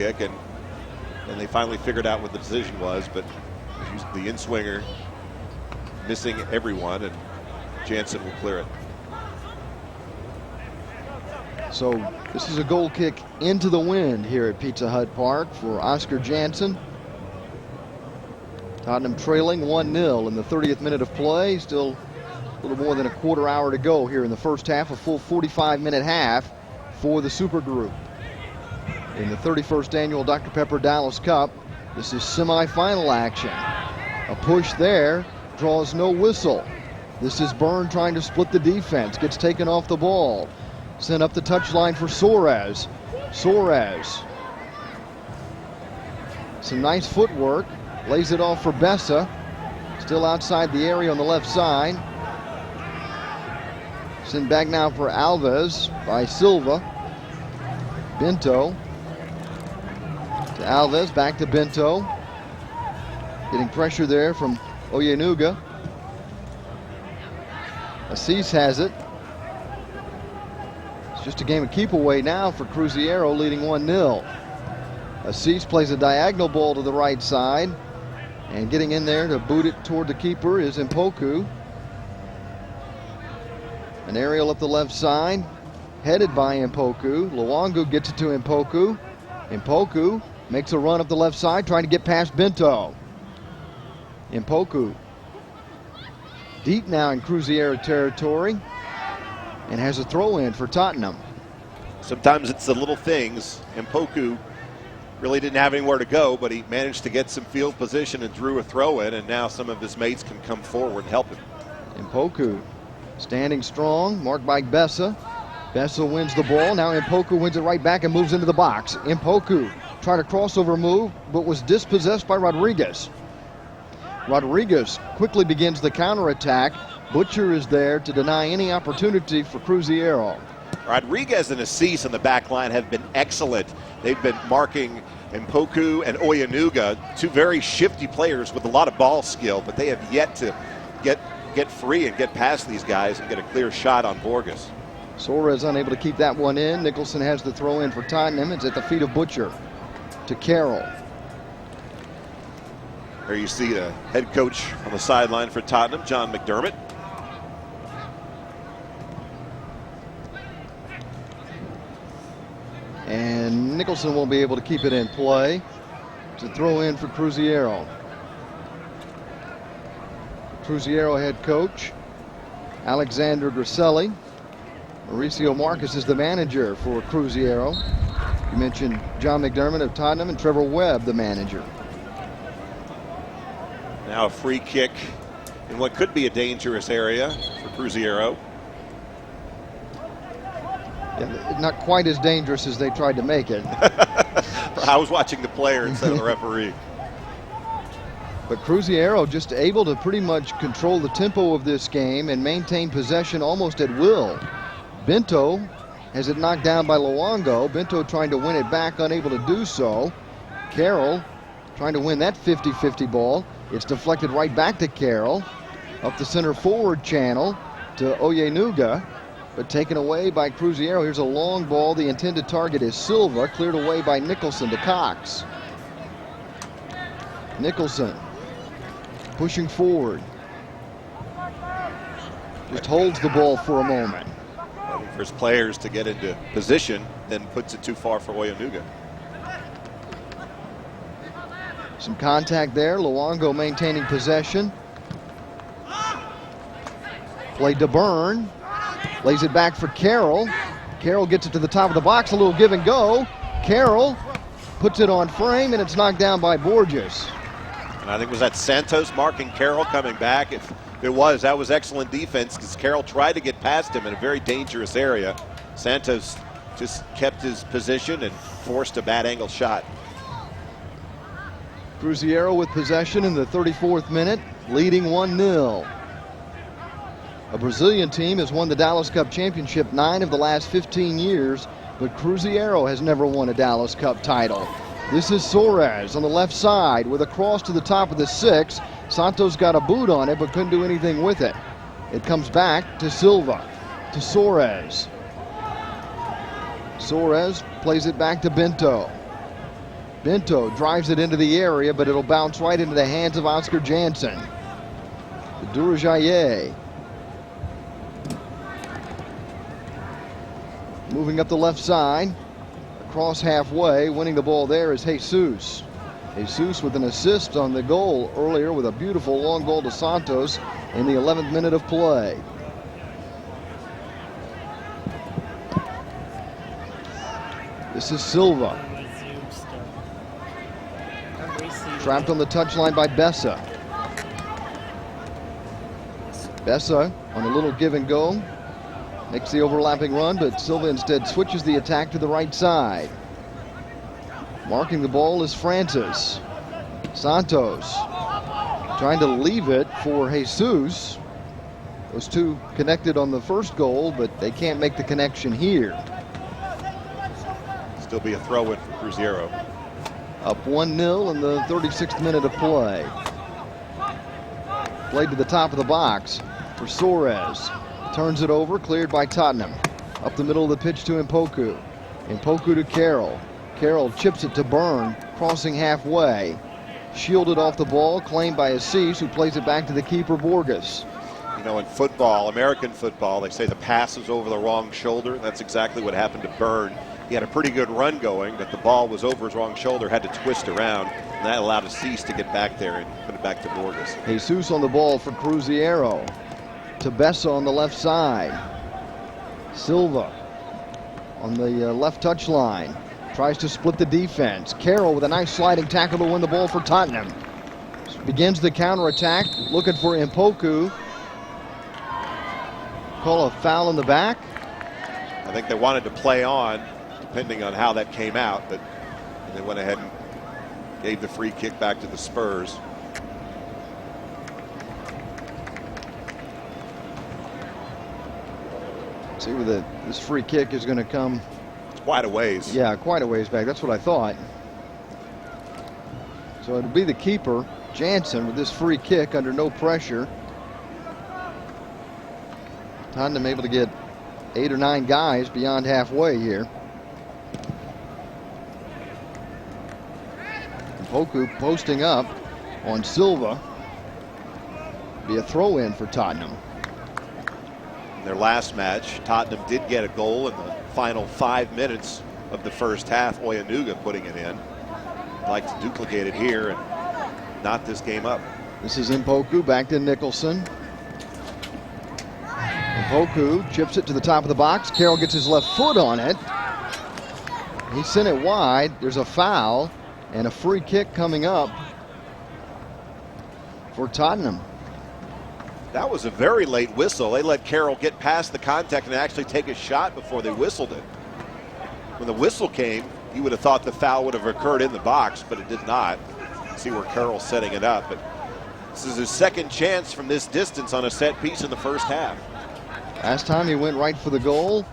kick, and they finally figured out what the decision was, but the in-swinger missing everyone, and Jansen will clear it. So this is a goal kick into the wind here at Pizza Hut Park for Oscar Jansen. Tottenham trailing 1-0 in the 30th minute of play. Still a little more than a quarter hour to go here in the first half, a full 45-minute half for the Super Group. In the 31st annual Dr. Pepper Dallas Cup, this is semifinal action. A push there, draws no whistle. This is Byrne trying to split the defense, gets taken off the ball. Sent up the touchline for Suarez. Suarez. Some nice footwork. Lays it off for Bessa. Still outside the area on the left side. Sent back now for Alves by Silva. Bento. To Alves, back to Bento. Getting pressure there from Oyenuga. Assis has it. It's just a game of keep away now for Cruzeiro, leading 1-0. Assis plays a diagonal ball to the right side, and getting in there to boot it toward the keeper is Mpoku. An aerial up the left side, headed by Mpoku. Luongo gets it to Mpoku. Mpoku makes a run up the left side, trying to get past Bento. Mpoku deep now in Cruzeiro territory, and has a throw in for Tottenham. Sometimes it's the little things. Mpoku really didn't have anywhere to go, but he managed to get some field position and drew a throw in, and now some of his mates can come forward and help him. Mpoku standing strong, marked by Bessa. Bessa wins the ball. Now Mpoku wins it right back and moves into the box. Mpoku tried a crossover move, but was dispossessed by Rodriguez. Rodriguez quickly begins the counterattack. Butcher is there to deny any opportunity for Cruzeiro. Rodriguez and Assis in the back line have been excellent. They've been marking Mpoku and Oyenuga, two very shifty players with a lot of ball skill, but they have yet to get free and get past these guys and get a clear shot on Borges. Suarez unable to keep that one in. Nicholson has the throw in for Tottenham. It's at the feet of Butcher to Carroll. There you see the head coach on the sideline for Tottenham, John McDermott. And Nicholson won't be able to keep it in play. It's a throw in for Cruzeiro. Cruzeiro head coach Alexander Griselli. Mauricio Marcus is the manager for Cruzeiro. You mentioned John McDermott of Tottenham and Trevor Webb, the manager. Now a free kick in what could be a dangerous area for Cruzeiro. Yeah, not quite as dangerous as they tried to make it. I was watching the player instead of the referee. But Cruzeiro just able to pretty much control the tempo of this game and maintain possession almost at will. Bento has it knocked down by Luongo. Bento trying to win it back, unable to do so. Carroll trying to win that 50-50 ball. It's deflected right back to Carroll. Up the center forward channel to Oyenuga, but taken away by Cruzeiro. Here's a long ball. The intended target is Silva, cleared away by Nicholson to Cox. Nicholson pushing forward. Just holds the ball for a moment. Waiting for his players to get into position, then puts it too far for Oyenuga. Some contact there. Luongo maintaining possession. Play to Byrne. Lays it back for Carroll. Carroll gets it to the top of the box. A little give and go. Carroll puts it on frame, and it's knocked down by Borges. And I think was that Santos marking Carroll coming back. If it was, that was excellent defense because Carroll tried to get past him in a very dangerous area. Santos just kept his position and forced a bad angle shot. Cruzeiro with possession in the 34th minute, leading 1-0. A Brazilian team has won the Dallas Cup Championship 9 of the last 15 years, but Cruzeiro has never won a Dallas Cup title. This is Suarez on the left side with a cross to the top of the 6. Santos got a boot on it but couldn't do anything with it. It comes back to Silva, to Suarez. Suarez plays it back to Bento. Bento drives it into the area, but it'll bounce right into the hands of Oscar Janssen. Durajaye. Moving up the left side. Across halfway. Winning the ball there is Jesus. Jesus with an assist on the goal earlier with a beautiful long ball to Santos in the 11th minute of play. This is Silva. Trapped on the touchline by Bessa. Bessa on a little give and go. Makes the overlapping run, but Silva instead switches the attack to the right side. Marking the ball is Francis. Santos trying to leave it for Jesus. Those two connected on the first goal, but they can't make the connection here. Still be a throw-in for Cruzeiro. Up 1-0 in the 36th minute of play. Played to the top of the box for Suarez. Turns it over, cleared by Tottenham. Up the middle of the pitch to Mpoku. Mpoku to Carroll. Carroll chips it to Byrne, crossing halfway. Shielded off the ball, claimed by Assis, who plays it back to the keeper, Borges. You know, in football, American football, they say the pass is over the wrong shoulder. That's exactly what happened to Byrne. He had a pretty good run going, but the ball was over his wrong shoulder, had to twist around, and that allowed Assis to get back there and put it back to Borges. Jesus on the ball for Cruzeiro. To Bessa on the left side. Silva on the left touchline. Tries to split the defense. Carroll with a nice sliding tackle to win the ball for Tottenham. Begins the counterattack, looking for Mpoku. Call a foul in the back. I think they wanted to play on, depending on how that came out, but they went ahead and gave the free kick back to the Spurs. See where this free kick is going to come. It's quite a ways. Yeah, quite a ways back. That's what I thought. So it'll be the keeper, Janssen, with this free kick under no pressure. Tottenham able to get 8 or 9 guys beyond halfway here. Poku posting up on Silva. Be a throw-in for Tottenham. In their last match, Tottenham did get a goal in the final 5 minutes of the first half. Oyanuga putting it in. I'd like to duplicate it here and knot this game up. This is Mpoku back to Nicholson. Mpoku chips it to the top of the box. Carroll gets his left foot on it. He sent it wide. There's a foul and a free kick coming up for Tottenham. That was a very late whistle. They let Carroll get past the contact and actually take a shot before they whistled it. When the whistle came, you would have thought the foul would have occurred in the box, but it did not. See where Carroll's setting it up. But this is his second chance from this distance on a set piece in the first half. Last time he went right for the goal.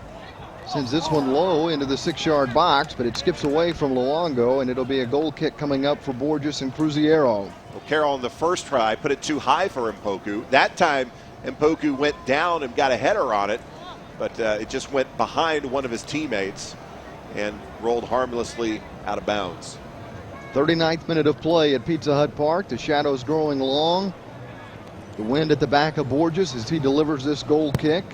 Sends this one low into the 6-yard box, but it skips away from Luongo, and it'll be a goal kick coming up for Borges and Cruzeiro. Well, Carroll on the first try put it too high for Mpoku. That time, Mpoku went down and got a header on it, but it just went behind one of his teammates and rolled harmlessly out of bounds. 39th minute of play at Pizza Hut Park. The shadows growing long. The wind at the back of Borges as he delivers this goal kick.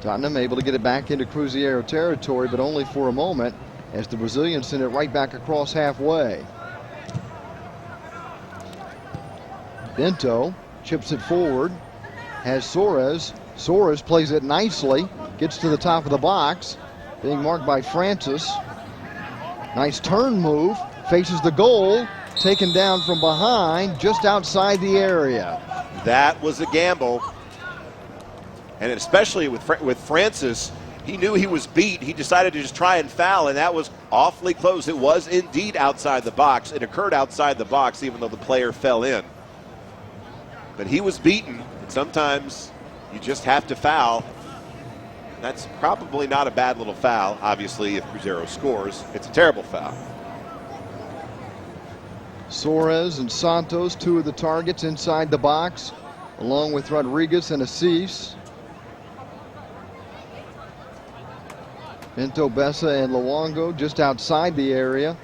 Tottenham able to get it back into Cruzeiro territory, but only for a moment as the Brazilians send it right back across halfway. Bento chips it forward, has Suarez. Suarez plays it nicely, gets to the top of the box, being marked by Francis. Nice turn move, faces the goal, taken down from behind, just outside the area. That was a gamble. And especially with Francis, he knew he was beat. He decided to just try and foul, and that was awfully close. It was indeed outside the box. It occurred outside the box, even though the player fell in. But he was beaten, and sometimes you just have to foul. That's probably not a bad little foul. Obviously, if Cruzeiro scores, it's a terrible foul. Suarez and Santos, two of the targets inside the box, along with Rodriguez and Assis. Bento, Bessa, and Luongo just outside the area.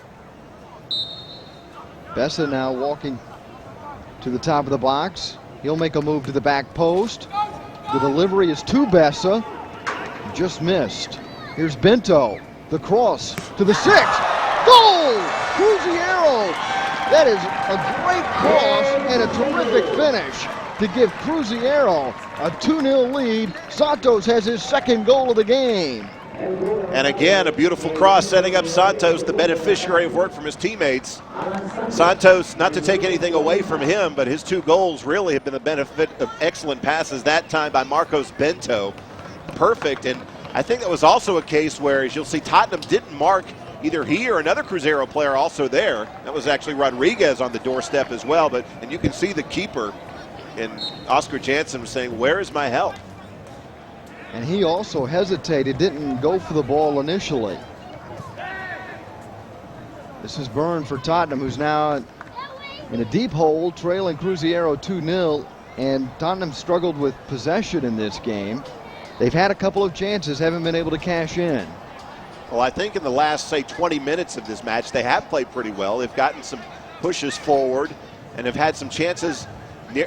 Bessa now walking to the top of the box. He'll make a move to the back post. The delivery is to Bessa. Just missed. Here's Bento. The cross to the 6. Goal! Cruzeiro! That is a great cross and a terrific finish to give Cruzeiro a 2-0 lead. Santos has his second goal of the game. And again, a beautiful cross setting up Santos, the beneficiary of work from his teammates. Santos, not to take anything away from him, but his 2 goals really have been the benefit of excellent passes, that time by Marcos Bento. Perfect, and I think that was also a case where, as you'll see, Tottenham didn't mark either he or another Cruzeiro player also there. That was actually Rodriguez on the doorstep as well, and you can see the keeper, and Oscar Janssen was saying, where is my help? And he also hesitated, didn't go for the ball initially. This is Byrne for Tottenham, who's now in a deep hole, trailing Cruzeiro 2-0, and Tottenham struggled with possession in this game. They've had a couple of chances, haven't been able to cash in. Well, I think in the last, say, 20 minutes of this match, they have played pretty well. They've gotten some pushes forward and have had some chances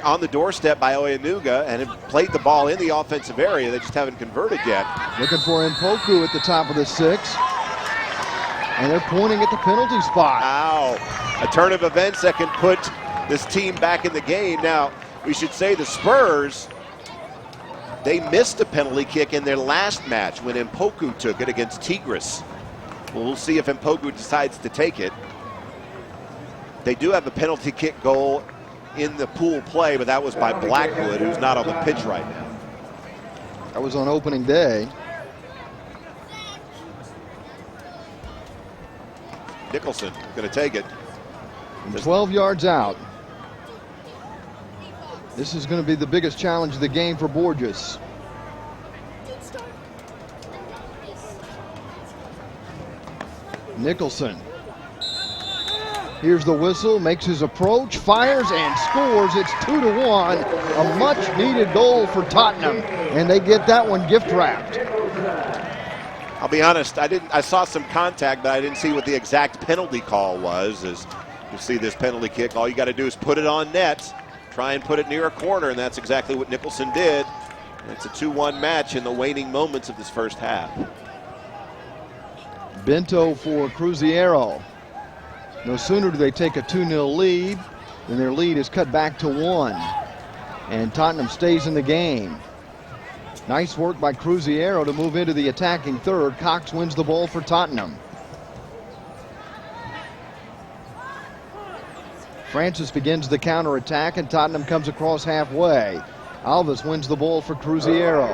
on the doorstep by Oyenuga and have played the ball in the offensive area. They just haven't converted yet. Looking for Mpoku at the top of the 6. And they're pointing at the penalty spot. Ow. A turn of events that can put this team back in the game. Now, we should say the Spurs, they missed a penalty kick in their last match when Mpoku took it against Tigres. Well, we'll see if Mpoku decides to take it. They do have a penalty kick goal in the pool play, but that was by Blackwood, who's not on the pitch right now. That was on opening day. Nicholson going to take it. And 12 yards out. This is going to be the biggest challenge of the game for Borges. Nicholson. Here's the whistle, makes his approach, fires and scores. It's 2-1. A much needed goal for Tottenham, and they get that one gift wrapped. I'll be honest, I saw some contact, but I didn't see what the exact penalty call was. As you see this penalty kick, all you got to do is put it on net, try and put it near a corner, and that's exactly what Nicholson did. It's a 2-1 match in the waning moments of this first half. Bento for Cruzeiro. No sooner do they take a 2-0 lead than their lead is cut back to 1. And Tottenham stays in the game. Nice work by Cruzeiro to move into the attacking third. Cox wins the ball for Tottenham. Francis begins the counterattack, and Tottenham comes across halfway. Alves wins the ball for Cruzeiro.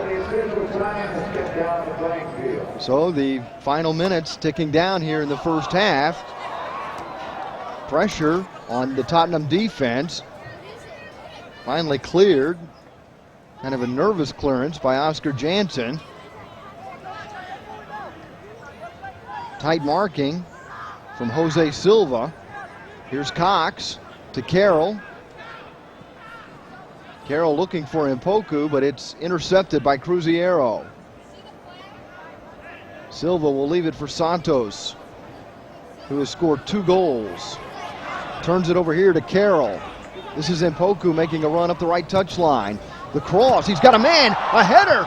So the final minutes ticking down here in the first half. Pressure on the Tottenham defense. Finally cleared. Kind of a nervous clearance by Oscar Janssen. Tight marking from Jose Silva. Here's Cox to Carroll. Carroll looking for Mpoku, but it's intercepted by Cruzeiro. Silva will leave it for Santos, who has scored 2 goals. Turns it over here to Carroll. This is Mpoku making a run up the right touchline. The cross, he's got a man, a header.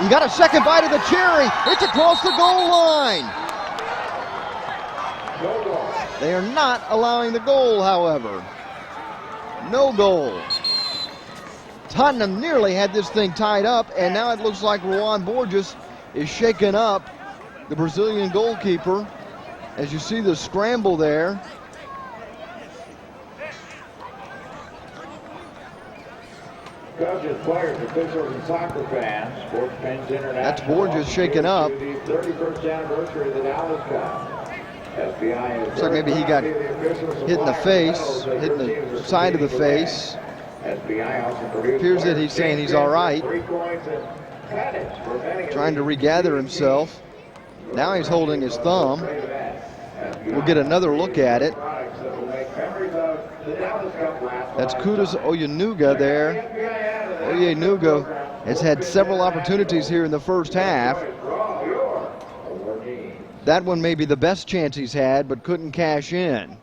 He got a second bite of the cherry. It's across the goal line. They are not allowing the goal, however. No goal. Tottenham nearly had this thing tied up, and now it looks like Ruan Borges is shaking up the Brazilian goalkeeper. As you see the scramble there. Coaches, players, officials, and soccer fans, Sports Pens International. That's Borges shaking up. The 31st anniversary of the Dallas Cup. Looks like maybe he got hit in the face, hit in the side of the face. Appears that he's saying he's all right. Trying to regather himself. Now he's holding his thumb. We'll get another look at it. That's Kudus Oyenuga there. Oyenuga has had several opportunities here in the first half. that one may be the best chance he's had, but couldn't cash in.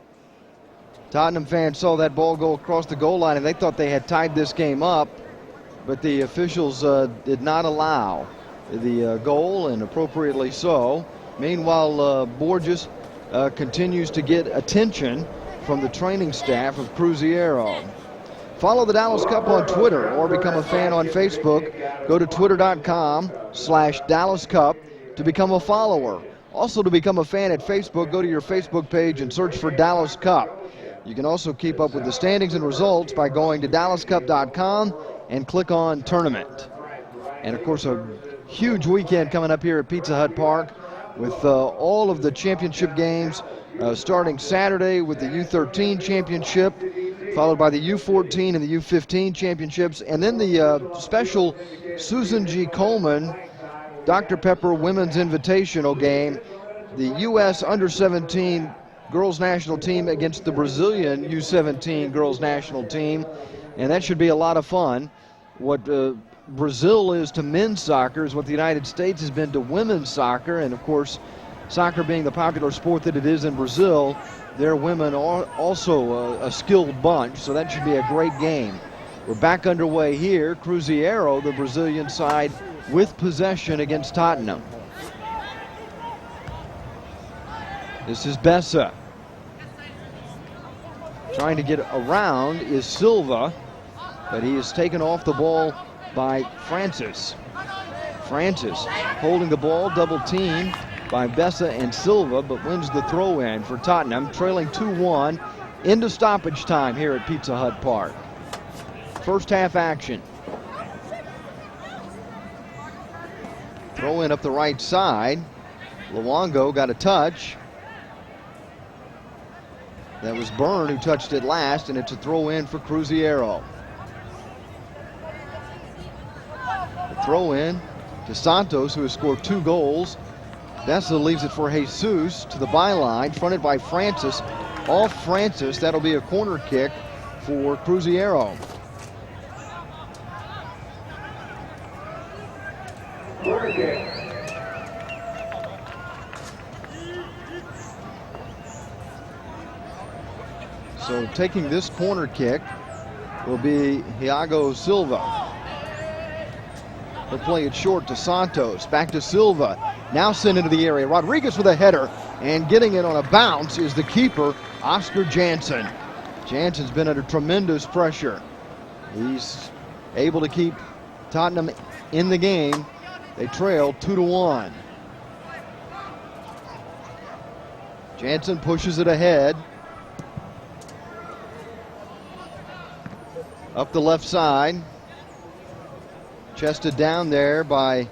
Tottenham fans saw that ball go across the goal line and they thought they had tied this game up, but the officials did not allow the goal, and appropriately so. Meanwhile, Borges continues to get attention from the training staff of Cruzeiro. Follow the Dallas Cup on Twitter or become a fan on Facebook. Go to twitter.com/Dallas Cup to become a follower. Also, to become a fan at Facebook, go to your Facebook page and search for Dallas Cup. You can also keep up with the standings and results by going to dallascup.com and click on Tournament. And of course, a huge weekend coming up here at Pizza Hut Park with all of the championship games starting Saturday with the U13 championship, followed by the U14 and the U15 championships, and then the special Susan G. Coleman Dr. Pepper Women's Invitational game, the U.S. Under-17 girls national team against the Brazilian U17 girls national team, and that should be a lot of fun. What Brazil is to men's soccer is what the United States has been to women's soccer, and of course, soccer being the popular sport that it is in Brazil, their women are also a skilled bunch, so that should be a great game. We're back underway here. Cruzeiro, the Brazilian side, with possession against Tottenham. This is Bessa. Trying to get around is Silva, but he is taken off the ball by Francis. Francis holding the ball, double team by Bessa and Silva, but wins the throw in for Tottenham, trailing 2-1 into stoppage time here at Pizza Hut Park. First half action. Throw in up the right side. Luongo got a touch. That was Byrne who touched it last, and it's a throw in for Cruzeiro. The throw in to Santos, who has scored 2 goals. Bessa leaves it for Jesus to the byline, fronted by Francis. Off Francis, that'll be a corner kick for Cruzeiro. Corner kick. So taking this corner kick will be Thiago Silva. He'll play it short to Santos. Back to Silva. Now sent into the area. Rodriguez with a header. And getting it on a bounce is the keeper, Oscar Janssen. Janssen's been under tremendous pressure. He's able to keep Tottenham in the game. They trail 2-1. Janssen pushes it ahead. Up the left side. Chested down there by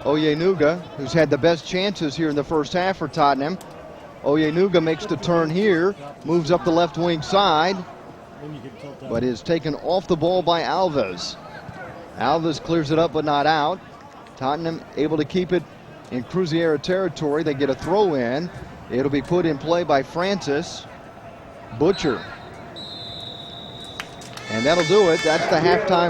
Oyenuga, who's had the best chances here in the first half for Tottenham. Oyenuga makes the turn here, moves up the left wing side, but is taken off the ball by Alves. Alves clears it up but not out. Tottenham able to keep it in Cruzeiro territory. They get a throw in. It'll be put in play by Francis. Butcher. And that'll do it. That's the halftime.